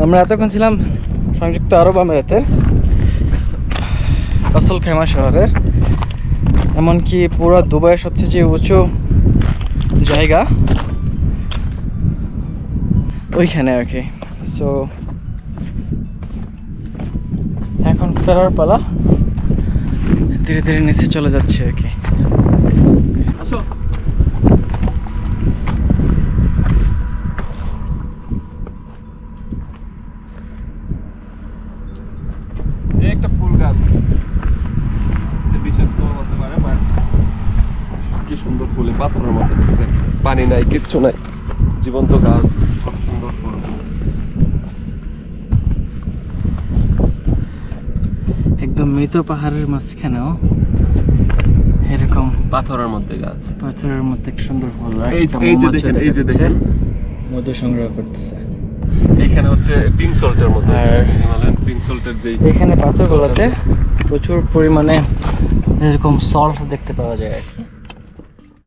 আমরা এতক্ষণ ছিলাম সংযুক্ত আরব আমিরাতের রাসেল খাইমা শহরের, এমনকি পুরো দুবাইয়ের সবচেয়ে যে উঁচু জায়গা ওইখানে আর কি। সো এখন ফেরার পালা, ধীরে ধীরে নিচে চলে যাচ্ছে আর কি। আসো। একটা ফুল গাছ, বিষাক্ত হতে পারে, কি সুন্দর ফুলে পাথরের মধ্যে দিচ্ছে, পানি নাই, কিচ্ছু নাই, জীবন্ত গাছ, কত সুন্দর ফুল। একদম মৃত পাহাড়ের মাঝখানেও এরকম পাথরের মধ্যে গাছ, পাথরের মধ্যে একটা সুন্দর ফুল। এই যে দেখেন, এই যে দেখেন মধু সংগ্রহ করতেছে। এইখানে হচ্ছে পিঙ্ক সল্টের মতো, হিমালয়ান পিঙ্ক সল্টের যেই এখানে পাথরগুলোতে প্রচুর পরিমাণে এরকম সল্ট দেখতে পাওয়া যায় আর কি।